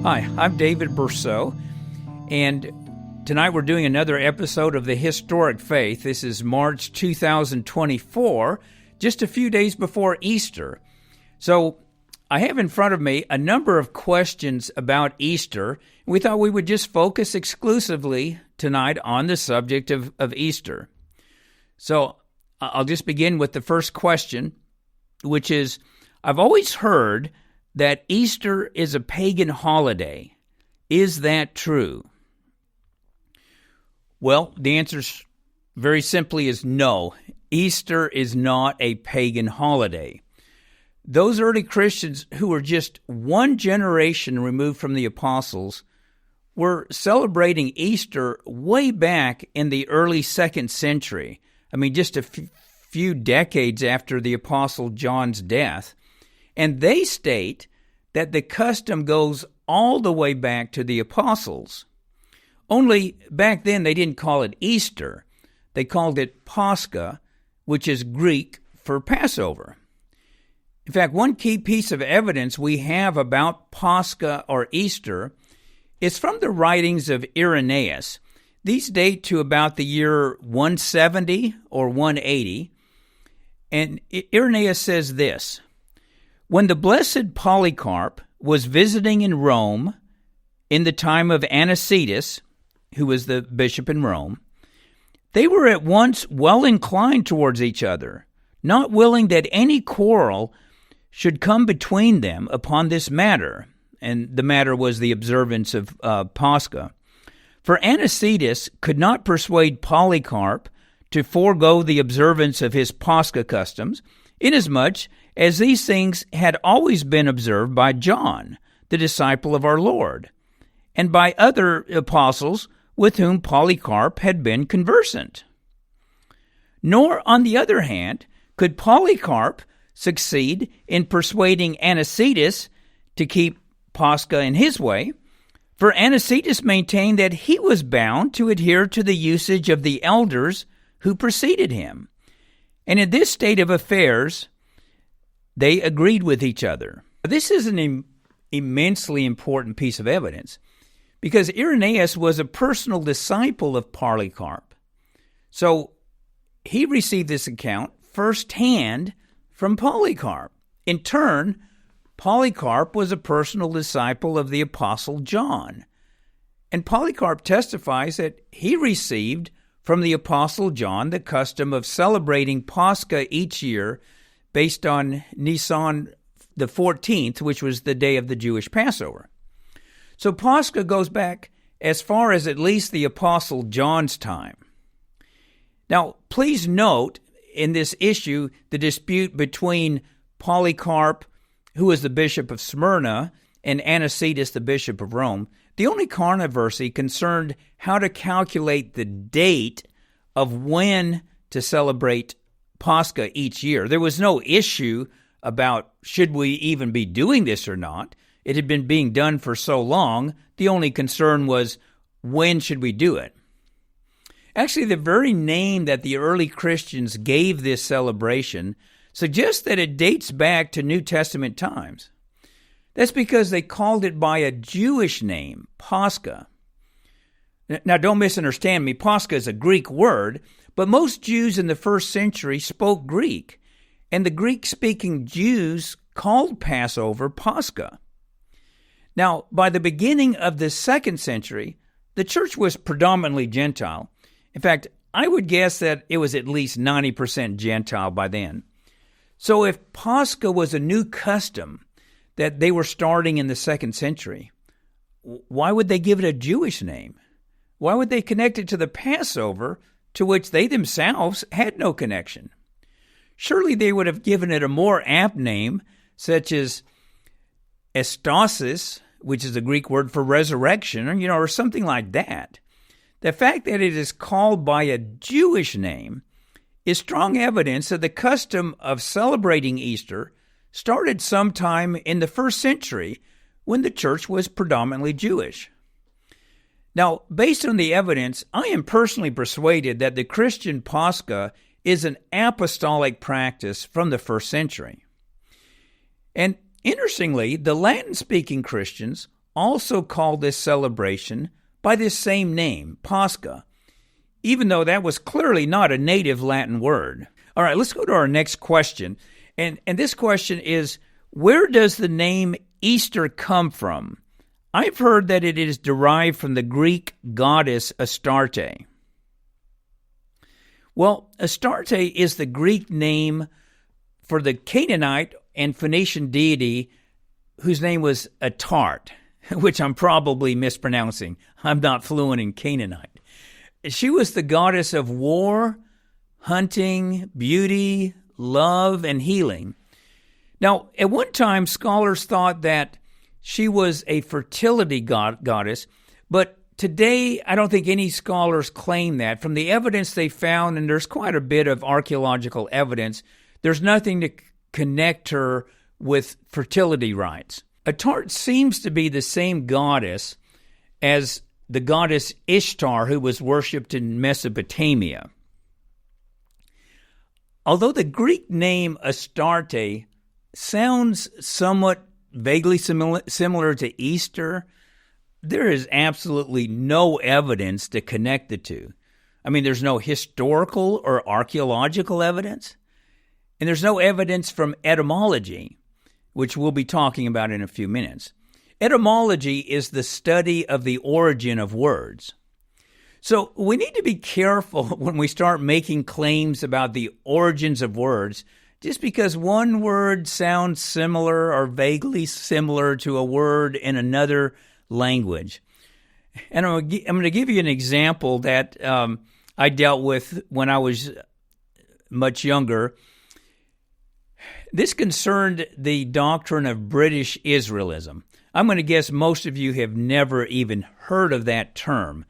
Hi, I'm David Bercot, and tonight we're doing another episode of The Historic Faith. This is March 2024, just a few days before Easter. So I have in front of me a number of questions about Easter. We thought we would just focus exclusively tonight on the subject of Easter. So I'll just begin with the first question, which is, I've always heard that Easter is a pagan holiday. Is that true? Well, the answer very simply is no. Easter is not a pagan holiday. Those early Christians who were just one generation removed from the apostles were celebrating Easter way back in the early 2nd century. I mean, just a few decades after the apostle John's death. And they state that the custom goes all the way back to the apostles. Only back then they didn't call it Easter. They called it Posca, which is Greek for Passover. In fact, one key piece of evidence we have about Posca or Easter is from the writings of Irenaeus. These date to about the year 170 or 180. And Irenaeus says this: when the blessed Polycarp was visiting in Rome in the time of Anicetus, who was the bishop in Rome, they were at once well inclined towards each other, not willing that any quarrel should come between them upon this matter. And the matter was the observance of Posca. For Anicetus could not persuade Polycarp to forego the observance of his Posca customs, inasmuch as these things had always been observed by John, the disciple of our Lord, and by other apostles with whom Polycarp had been conversant. Nor, on the other hand, could Polycarp succeed in persuading Anicetus to keep Posca in his way, for Anicetus maintained that he was bound to adhere to the usage of the elders who preceded him. And in this state of affairs, they agreed with each other. This is an immensely important piece of evidence because Irenaeus was a personal disciple of Polycarp. So he received this account firsthand from Polycarp. In turn, Polycarp was a personal disciple of the Apostle John. And Polycarp testifies that he received from the Apostle John the custom of celebrating Posca each year based on Nisan the 14th, which was the day of the Jewish Passover. So Posca goes back as far as at least the Apostle John's time. Now, please note in this issue the dispute between Polycarp, who was the bishop of Smyrna, and Anicetus, the bishop of Rome. The only controversy concerned how to calculate the date of when to celebrate Posca each year. There was no issue about should we even be doing this or not. It had been being done for so long. The only concern was when should we do it. Actually, the very name that the early Christians gave this celebration suggests that it dates back to New Testament times. That's because they called it by a Jewish name, Posca. Now, don't misunderstand me. Posca is a Greek word, but most Jews in the first century spoke Greek, and the Greek-speaking Jews called Passover Posca. Now, by the beginning of the 2nd century, the church was predominantly Gentile. In fact, I would guess that it was at least 90% Gentile by then. So if Posca was a new custom that they were starting in the 2nd century, why would they give it a Jewish name? Why would they connect it to the Passover, to which they themselves had no connection? Surely they would have given it a more apt name, such as estasis, which is a Greek word for resurrection, or something like that. The fact that it is called by a Jewish name is strong evidence that the custom of celebrating Easter started sometime in the 1st century when the church was predominantly Jewish. Now, based on the evidence, I am personally persuaded that the Christian Posca is an apostolic practice from the 1st century. And interestingly, the Latin-speaking Christians also called this celebration by this same name, Posca, even though that was clearly not a native Latin word. All right, let's go to our next question. And this question is, where does the name Easter come from? I've heard that it is derived from the Greek goddess Astarte. Well, Astarte is the Greek name for the Canaanite and Phoenician deity whose name was Atart, which I'm probably mispronouncing. I'm not fluent in Canaanite. She was the goddess of war, hunting, beauty, love, and healing. Now, at one time, scholars thought that she was a fertility goddess, but today I don't think any scholars claim that. From the evidence they found, and there's quite a bit of archaeological evidence, there's nothing to connect her with fertility rites. Atart seems to be the same goddess as the goddess Ishtar, who was worshipped in Mesopotamia. Although the Greek name Astarte sounds somewhat vaguely similar to Easter, there is absolutely no evidence to connect the two. I mean, there's no historical or archaeological evidence, and there's no evidence from etymology, which we'll be talking about in a few minutes. Etymology is the study of the origin of words. So we need to be careful when we start making claims about the origins of words, just because one word sounds similar or vaguely similar to a word in another language. And I'm going to give you an example that I dealt with when I was much younger. This concerned the doctrine of British Israelism. I'm going to guess most of you have never even heard of that term.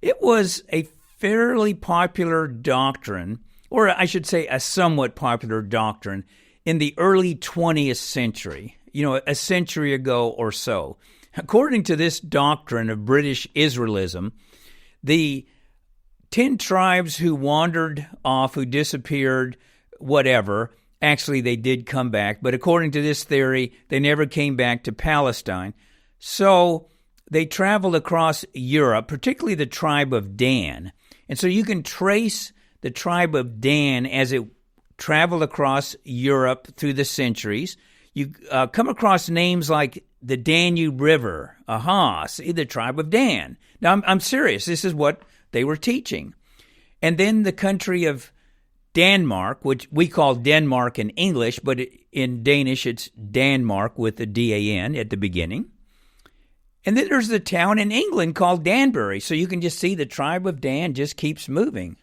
It was a fairly popular doctrine, or I should say a somewhat popular doctrine, in the early 20th century, a century ago or so. According to this doctrine of British Israelism, the 10 tribes who wandered off, who disappeared, whatever, actually they did come back, but according to this theory, they never came back to Palestine. So they traveled across Europe, particularly the tribe of Dan. And so you can trace the tribe of Dan as it traveled across Europe through the centuries. You come across names like the Danube River. Aha, see, the tribe of Dan. Now, I'm serious. This is what they were teaching. And then the country of Denmark, which we call Denmark in English, but in Danish it's Danmark with a D-A-N at the beginning. And then there's the town in England called Danbury, so you can just see the tribe of Dan just keeps moving.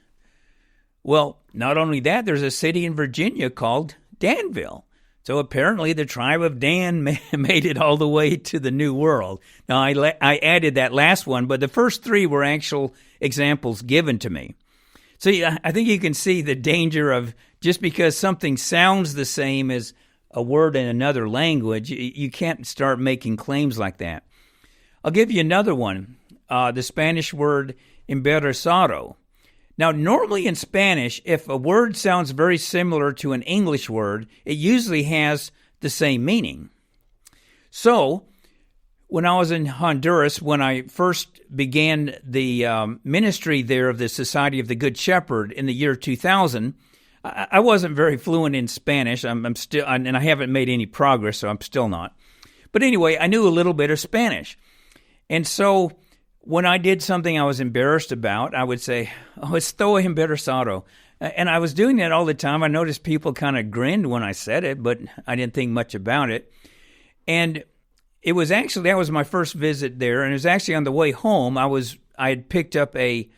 Well, not only that, there's a city in Virginia called Danville. So apparently the tribe of Dan made it all the way to the New World. Now, I added that last one, but the first three were actual examples given to me. So I think you can see the danger of just because something sounds the same as a word in another language, you can't start making claims like that. I'll give you another one, the Spanish word embarazado. Now, normally in Spanish, if a word sounds very similar to an English word, it usually has the same meaning. So, when I was in Honduras, when I first began the ministry there of the Society of the Good Shepherd in the year 2000, I wasn't very fluent in Spanish. I'm still, and I haven't made any progress, so I'm still not. But anyway, I knew a little bit of Spanish. And so when I did something I was embarrassed about, I would say, "Oh, estoy embarazado." And I was doing that all the time. I noticed people kind of grinned when I said it, but I didn't think much about it. And it was actually, that was my first visit there, and it was actually on the way home. I had picked up a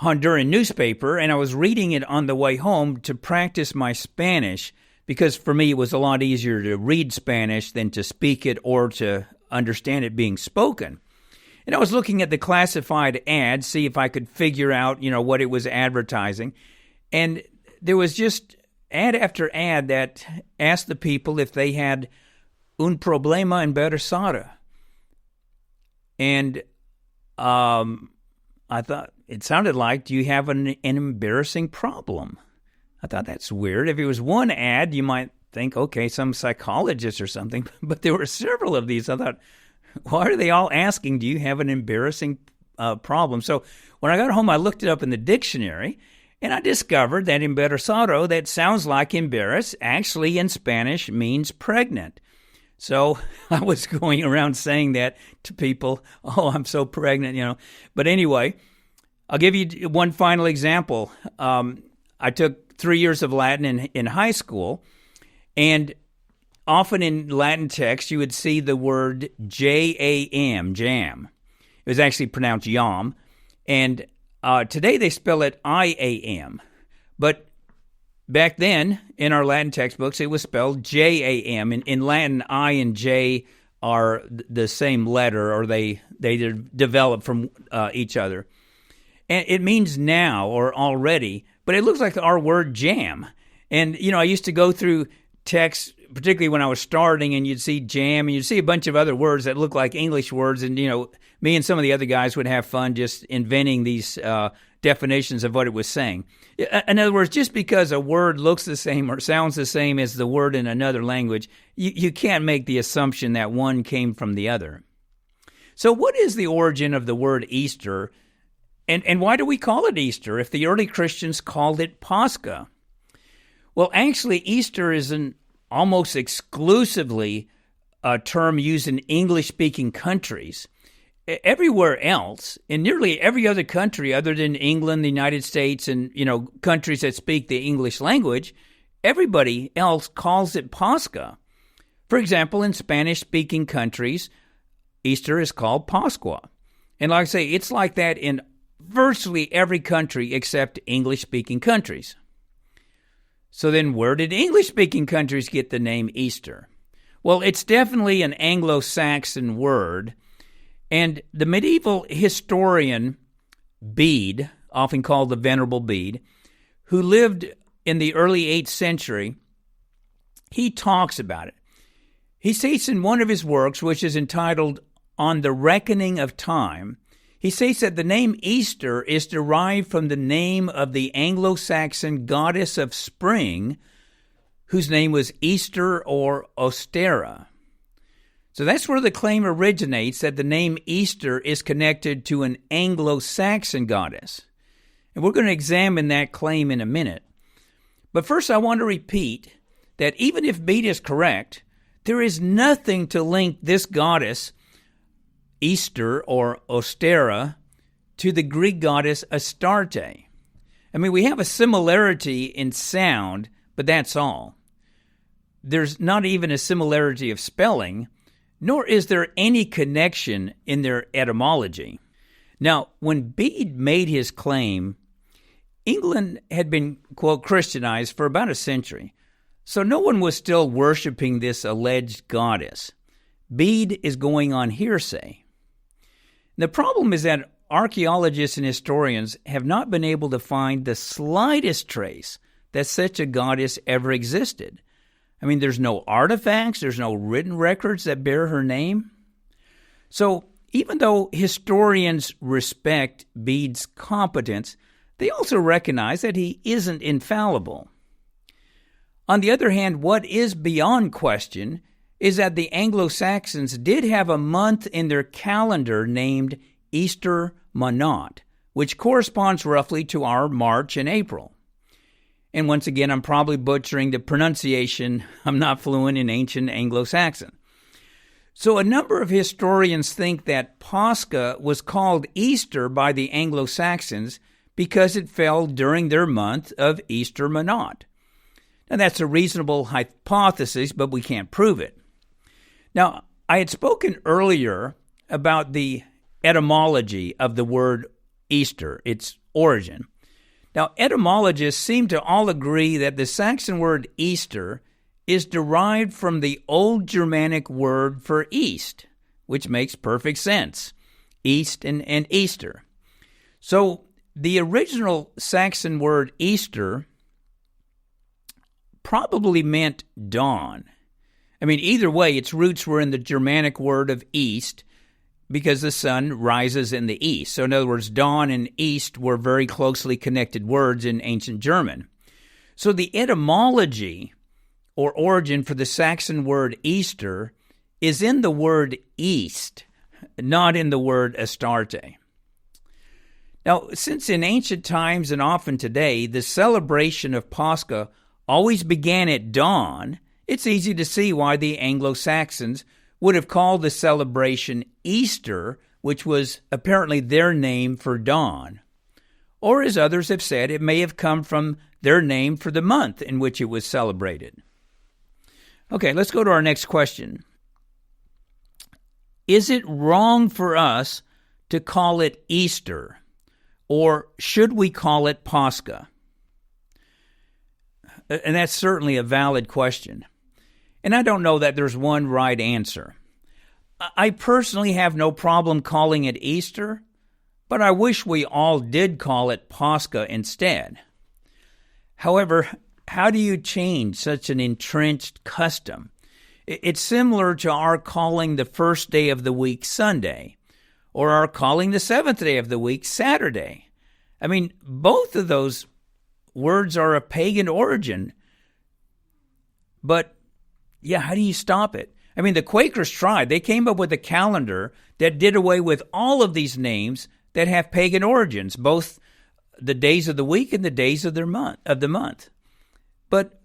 Honduran newspaper, and I was reading it on the way home to practice my Spanish, because for me it was a lot easier to read Spanish than to speak it or to understand it being spoken. And I was looking at the classified ad, see if I could figure out, what it was advertising. And there was just ad after ad that asked the people if they had un problema embarazada. And I thought, it sounded like, do you have an embarrassing problem? I thought, that's weird. If it was one ad, you might think, okay, some psychologist or something. But there were several of these. I thought, Why are they all asking, do you have an embarrassing problem? So when I got home, I looked it up in the dictionary, and I discovered that embarazado, that sounds like embarrass, actually in Spanish means pregnant. So I was going around saying that to people, oh, I'm so pregnant, But anyway, I'll give you one final example. I took 3 years of Latin in high school, and often in Latin text, you would see the word jam, jam. It was actually pronounced yam. And today they spell it iam. But back then, in our Latin textbooks, it was spelled jam. In Latin, I and J are the same letter, or they develop from each other. And it means now or already, but it looks like our word jam. And, I used to go through texts, particularly when I was starting, and you'd see jam, and you'd see a bunch of other words that look like English words, and, me and some of the other guys would have fun just inventing these definitions of what it was saying. In other words, just because a word looks the same or sounds the same as the word in another language, you can't make the assumption that one came from the other. So what is the origin of the word Easter, and why do we call it Easter if the early Christians called it Posca? Well, actually, Easter is almost exclusively a term used in English-speaking countries. Everywhere else, in nearly every other country other than England, the United States, and countries that speak the English language, everybody else calls it Posca. For example, in Spanish-speaking countries, Easter is called Pascua. And like I say, it's like that in virtually every country except English-speaking countries. So then where did English-speaking countries get the name Easter? Well, it's definitely an Anglo-Saxon word, and the medieval historian Bede, often called the Venerable Bede, who lived in the early 8th century, he talks about it. He states in one of his works, which is entitled On the Reckoning of Time, he states that the name Easter is derived from the name of the Anglo-Saxon goddess of spring, whose name was Easter or Ostera. So that's where the claim originates, that the name Easter is connected to an Anglo-Saxon goddess. And we're going to examine that claim in a minute. But first I want to repeat that even if Bede is correct, there is nothing to link this goddess, Easter or Ostera, to the Greek goddess Astarte. I mean, we have a similarity in sound, but that's all. There's not even a similarity of spelling, nor is there any connection in their etymology. Now, when Bede made his claim, England had been, quote, Christianized for about a century, so no one was still worshiping this alleged goddess. Bede is going on hearsay. The problem is that archaeologists and historians have not been able to find the slightest trace that such a goddess ever existed. I mean, there's no artifacts, there's no written records that bear her name. So even though historians respect Bede's competence, they also recognize that he isn't infallible. On the other hand, what is beyond question is that the Anglo-Saxons did have a month in their calendar named Easter Monat, which corresponds roughly to our March and April. And once again, I'm probably butchering the pronunciation. I'm not fluent in ancient Anglo-Saxon. So a number of historians think that Posca was called Easter by the Anglo-Saxons because it fell during their month of Easter Monat. Now, that's a reasonable hypothesis, but we can't prove it. Now, I had spoken earlier about the etymology of the word Easter, its origin. Now, etymologists seem to all agree that the Saxon word Easter is derived from the Old Germanic word for east, which makes perfect sense, east and Easter. So the original Saxon word Easter probably meant dawn. I mean, either way, its roots were in the Germanic word of east, because the sun rises in the east. So in other words, dawn and east were very closely connected words in ancient German. So the etymology or origin for the Saxon word Easter is in the word east, not in the word Astarte. Now, since in ancient times and often today, the celebration of Posca always began at dawn, it's easy to see why the Anglo-Saxons would have called the celebration Easter, which was apparently their name for dawn. Or, as others have said, it may have come from their name for the month in which it was celebrated. Okay, let's go to our next question. Is it wrong for us to call it Easter, or should we call it Posca? And that's certainly a valid question. And I don't know that there's one right answer. I personally have no problem calling it Easter, but I wish we all did call it Posca instead. However, how do you change such an entrenched custom? It's similar to our calling the first day of the week Sunday, or our calling the seventh day of the week Saturday. I mean, both of those words are of pagan origin. But, yeah, how do you stop it? I mean, the Quakers tried. They came up with a calendar that did away with all of these names that have pagan origins, both the days of the week and the days of the month. But,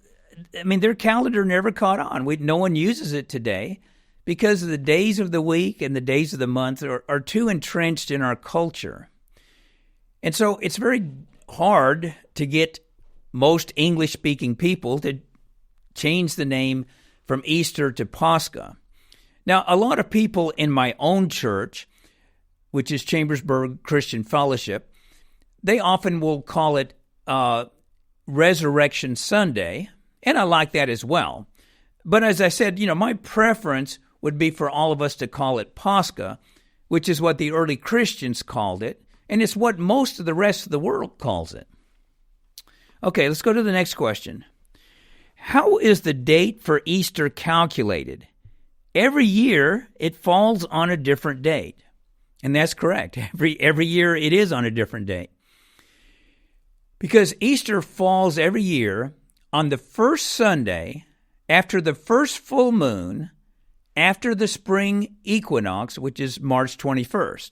I mean, their calendar never caught on. No one uses it today because the days of the week and the days of the month are too entrenched in our culture. And so it's very hard to get most English-speaking people to change the name from Easter to Posca. Now, a lot of people in my own church, which is Chambersburg Christian Fellowship, they often will call it Resurrection Sunday, and I like that as well. But as I said, my preference would be for all of us to call it Posca, which is what the early Christians called it, and it's what most of the rest of the world calls it. Okay, let's go to the next question. How is the date for Easter calculated? Every year, it falls on a different date. And that's correct. Every year, it is on a different date. Because Easter falls every year on the first Sunday after the first full moon after the spring equinox, which is March 21st.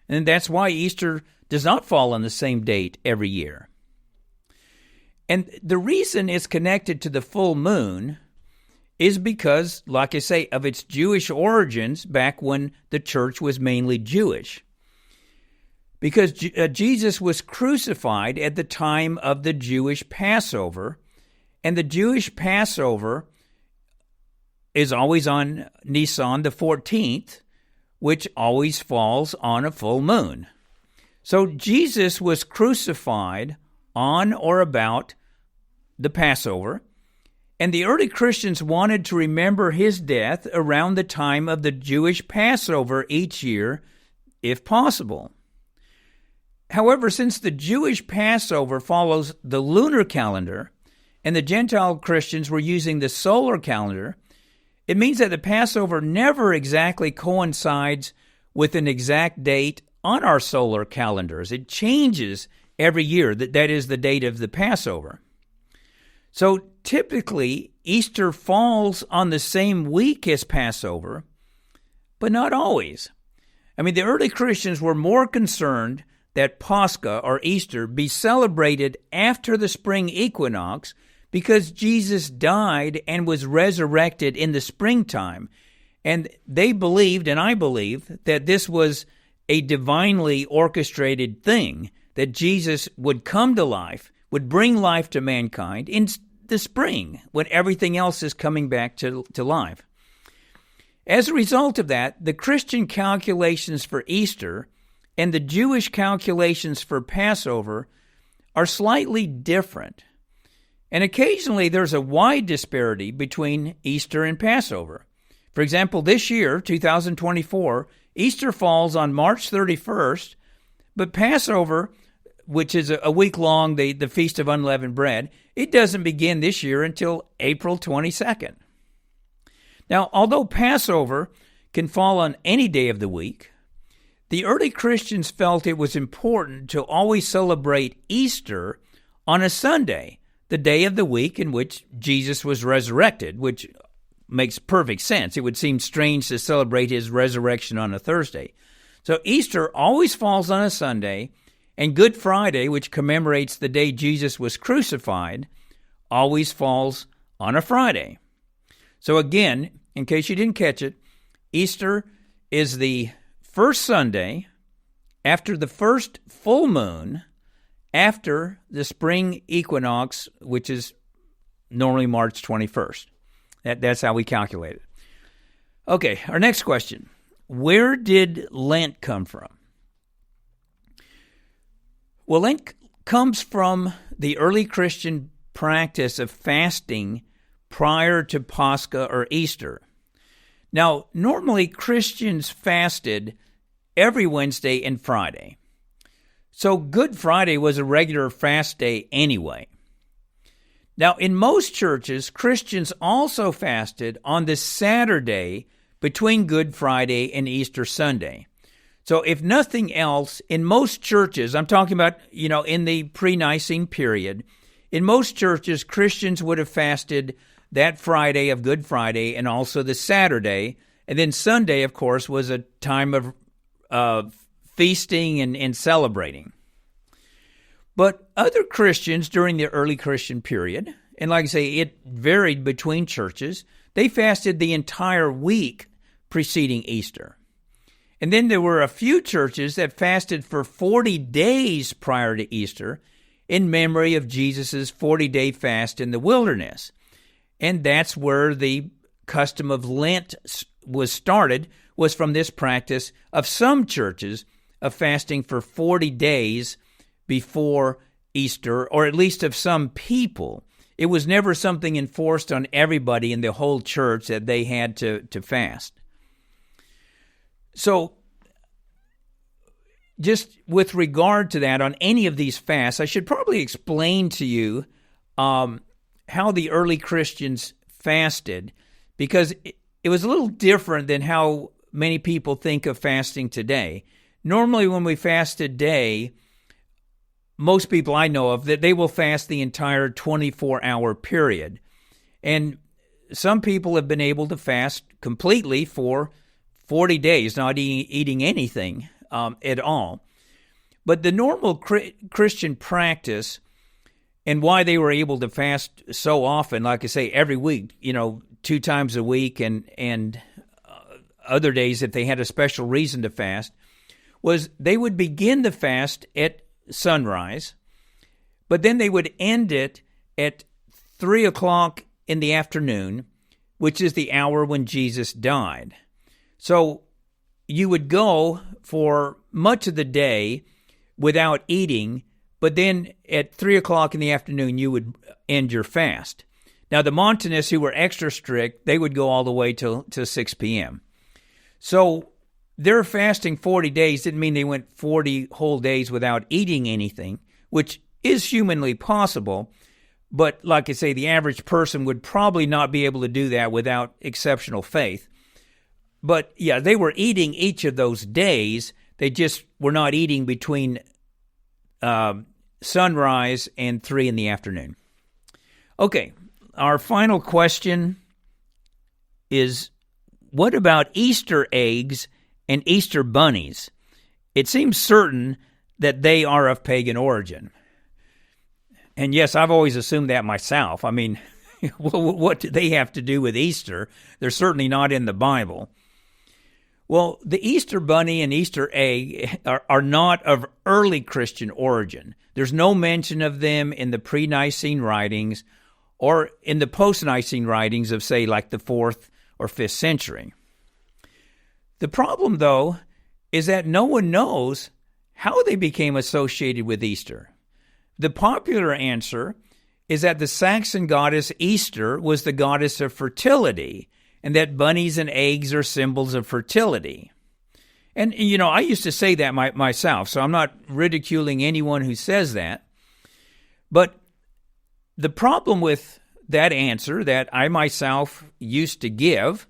And that's why Easter does not fall on the same date every year. And the reason it's connected to the full moon is because, like I say, of its Jewish origins back when the church was mainly Jewish. Because Jesus was crucified at the time of the Jewish Passover, and the Jewish Passover is always on Nisan the 14th, which always falls on a full moon. So Jesus was crucified on or about the Passover, and the early Christians wanted to remember his death around the time of the Jewish Passover each year, if possible. However, since the Jewish Passover follows the lunar calendar, and the Gentile Christians were using the solar calendar, it means that the Passover never exactly coincides with an exact date on our solar calendars. It changes every year. That is the date of the Passover. So typically, Easter falls on the same week as Passover, but not always. I mean, the early Christians were more concerned that Posca, or Easter, be celebrated after the spring equinox because Jesus died and was resurrected in the springtime. And they believed, and I believe, that this was a divinely orchestrated thing, that Jesus would come to life, would bring life to mankind in the spring, when everything else is coming back to life. As a result of that, the Christian calculations for Easter and the Jewish calculations for Passover are slightly different. And occasionally there's a wide disparity between Easter and Passover. For example, this year, 2024, Easter falls on March 31st, but Passover, which is a week long, the Feast of Unleavened Bread, it doesn't begin this year until April 22nd. Now, although Passover can fall on any day of the week, the early Christians felt it was important to always celebrate Easter on a Sunday, the day of the week in which Jesus was resurrected, which makes perfect sense. It would seem strange to celebrate his resurrection on a Thursday. So Easter always falls on a Sunday, and Good Friday, which commemorates the day Jesus was crucified, always falls on a Friday. So again, in case you didn't catch it, Easter is the first Sunday after the first full moon after the spring equinox, which is normally March 21st. That's how we calculate it. Okay, our next question. Where did Lent come from? Well, Lent comes from the early Christian practice of fasting prior to Posca or Easter. Now, normally Christians fasted every Wednesday and Friday. So Good Friday was a regular fast day anyway. Now, in most churches, Christians also fasted on the Saturday between Good Friday and Easter Sunday. So if nothing else, in most churches, I'm talking about, in the pre-Nicene period, in most churches, Christians would have fasted that Friday of Good Friday and also the Saturday. And then Sunday, of course, was a time of feasting and celebrating. But other Christians during the early Christian period, and like I say, it varied between churches, they fasted the entire week preceding Easter. And then there were a few churches that fasted for 40 days prior to Easter in memory of Jesus' 40-day fast in the wilderness. And that's where the custom of Lent was started, was from this practice of some churches of fasting for 40 days before Easter, or at least of some people. It was never something enforced on everybody in the whole church that they had to fast. So, just with regard to that, on any of these fasts, I should probably explain to you how the early Christians fasted, because it was a little different than how many people think of fasting today. Normally, when we fast today, most people I know of, that they will fast the entire 24-hour period. And some people have been able to fast completely for 40 days, not eating anything at all. But the normal Christian practice, and why they were able to fast so often, like I say, every week, 2 times a week, and other days if they had a special reason to fast, was they would begin the fast at sunrise, but then they would end it at 3 o'clock in the afternoon, which is the hour when Jesus died. So you would go for much of the day without eating, but then at 3 o'clock in the afternoon, you would end your fast. Now, the Montanists, who were extra strict, they would go all the way till 6 p.m. So their fasting 40 days didn't mean they went 40 whole days without eating anything, which is humanly possible. But like I say, the average person would probably not be able to do that without exceptional faith. But yeah, they were eating each of those days. They just were not eating between sunrise and 3 in the afternoon. Okay, our final question is, what about Easter eggs and Easter bunnies? It seems certain that they are of pagan origin. And yes, I've always assumed that myself. I mean, what do they have to do with Easter? They're certainly not in the Bible. Well, the Easter bunny and Easter egg are not of early Christian origin. There's no mention of them in the pre-Nicene writings or in the post-Nicene writings of, say, like the 4th or 5th century. The problem, though, is that no one knows how they became associated with Easter. The popular answer is that the Saxon goddess Easter was the goddess of fertility, and that bunnies and eggs are symbols of fertility. And, I used to say that myself, so I'm not ridiculing anyone who says that. But the problem with that answer that I myself used to give,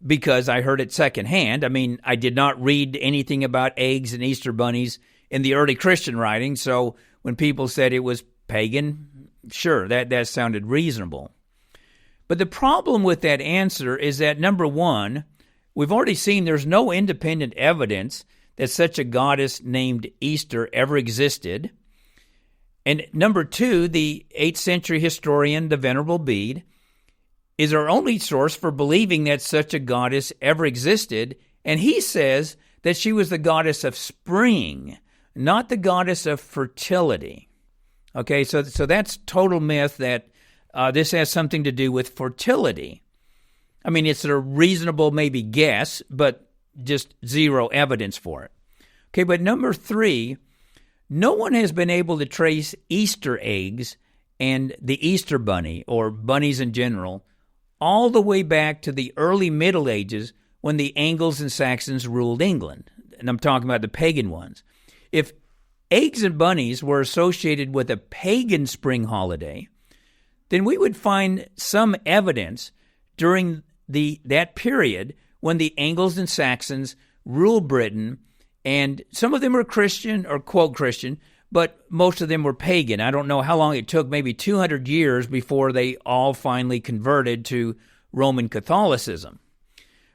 because I heard it secondhand, I mean, I did not read anything about eggs and Easter bunnies in the early Christian writings, so when people said it was pagan, sure, that sounded reasonable. But the problem with that answer is that, number one, we've already seen there's no independent evidence that such a goddess named Easter ever existed. And number two, the 8th century historian, the Venerable Bede, is our only source for believing that such a goddess ever existed, and he says that she was the goddess of spring, not the goddess of fertility. Okay, so that's total myth that this has something to do with fertility. I mean, it's a reasonable maybe guess, but just zero evidence for it. Okay, but number three, no one has been able to trace Easter eggs and the Easter bunny, or bunnies in general, all the way back to the early Middle Ages when the Angles and Saxons ruled England. And I'm talking about the pagan ones. If eggs and bunnies were associated with a pagan spring holiday, then we would find some evidence during that period when the Angles and Saxons ruled Britain, and some of them were Christian or quote Christian, but most of them were pagan. I don't know how long it took, maybe 200 years before they all finally converted to Roman Catholicism.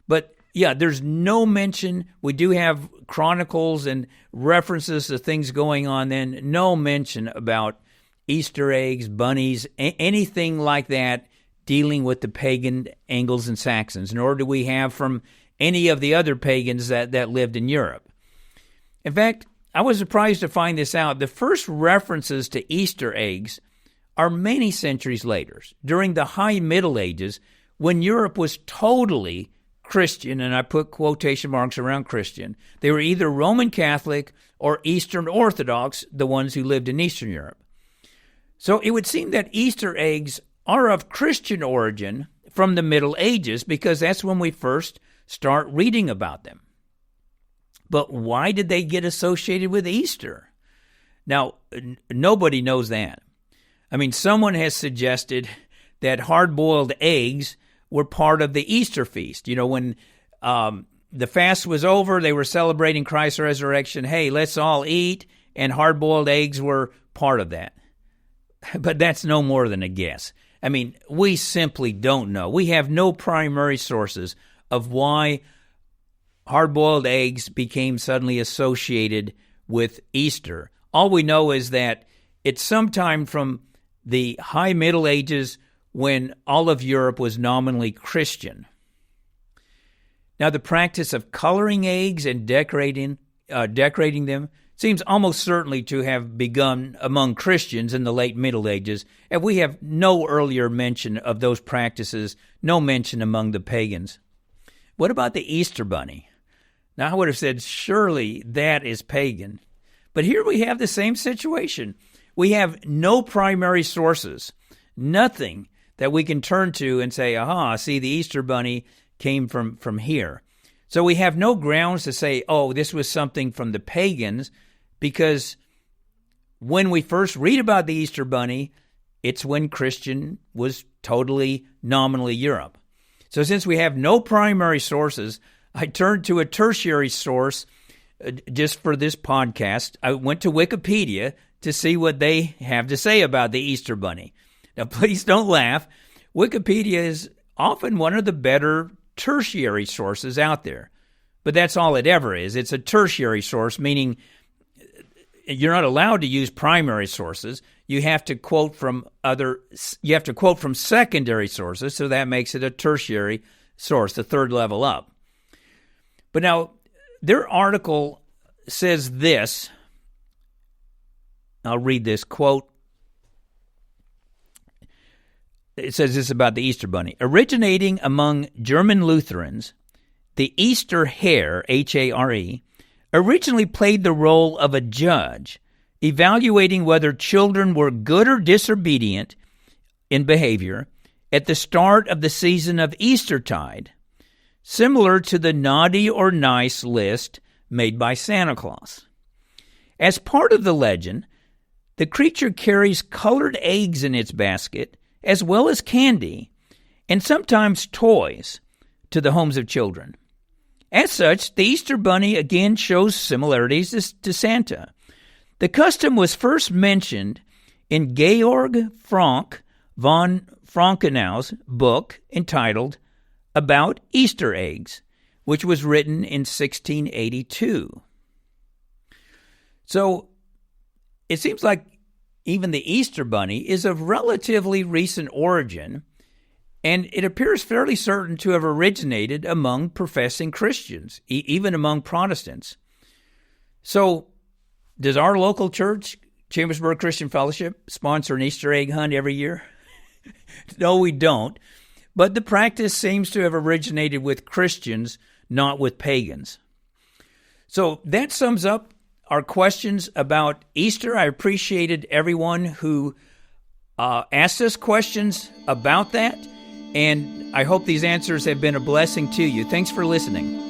But yeah, there's no mention. We do have chronicles and references to things going on then, no mention about Easter eggs, bunnies, anything like that dealing with the pagan Angles and Saxons, nor do we have from any of the other pagans that lived in Europe. In fact, I was surprised to find this out. The first references to Easter eggs are many centuries later, during the High Middle Ages, when Europe was totally Christian, and I put quotation marks around Christian. They were either Roman Catholic or Eastern Orthodox, the ones who lived in Eastern Europe. So it would seem that Easter eggs are of Christian origin from the Middle Ages, because that's when we first start reading about them. But why did they get associated with Easter? Now, nobody knows that. I mean, someone has suggested that hard-boiled eggs were part of the Easter feast. You know, when the fast was over, they were celebrating Christ's resurrection. Hey, let's all eat, and hard-boiled eggs were part of that. But that's no more than a guess. I mean, we simply don't know. We have no primary sources of why hard-boiled eggs became suddenly associated with Easter. All we know is that it's sometime from the High Middle Ages when all of Europe was nominally Christian. Now, the practice of coloring eggs and decorating them seems almost certainly to have begun among Christians in the late Middle Ages, and we have no earlier mention of those practices, no mention among the pagans. What about the Easter bunny? Now, I would have said, surely that is pagan. But here we have the same situation. We have no primary sources, nothing that we can turn to and say, aha, see, the Easter bunny came from here. So we have no grounds to say, oh, this was something from the pagans, because when we first read about the Easter bunny, it's when Christian was totally nominally Europe. So since we have no primary sources, I turned to a tertiary source just for this podcast. I went to Wikipedia to see what they have to say about the Easter bunny. Now, please don't laugh. Wikipedia is often one of the better tertiary sources out there, but that's all it ever is. It's a tertiary source, meaning you're not allowed to use primary sources. You have to quote from secondary sources, so that makes it a tertiary source, the third level up. But now, their article says this. I'll read this quote. It says this about the Easter bunny. Originating among German Lutherans, the Easter hare, H-A-R-E, originally played the role of a judge, evaluating whether children were good or disobedient in behavior at the start of the season of Eastertide, similar to the naughty or nice list made by Santa Claus. As part of the legend, the creature carries colored eggs in its basket, as well as candy, and sometimes toys, to the homes of children. As such, the Easter bunny again shows similarities to Santa. The custom was first mentioned in Georg Frank von Frankenau's book entitled About Easter Eggs, which was written in 1682. So it seems like even the Easter bunny is of relatively recent origin, and it appears fairly certain to have originated among professing Christians, even among Protestants. So does our local church, Chambersburg Christian Fellowship, sponsor an Easter egg hunt every year? No, we don't. But the practice seems to have originated with Christians, not with pagans. So that sums up our questions about Easter. I appreciated everyone who asked us questions about that, and I hope these answers have been a blessing to you. Thanks for listening.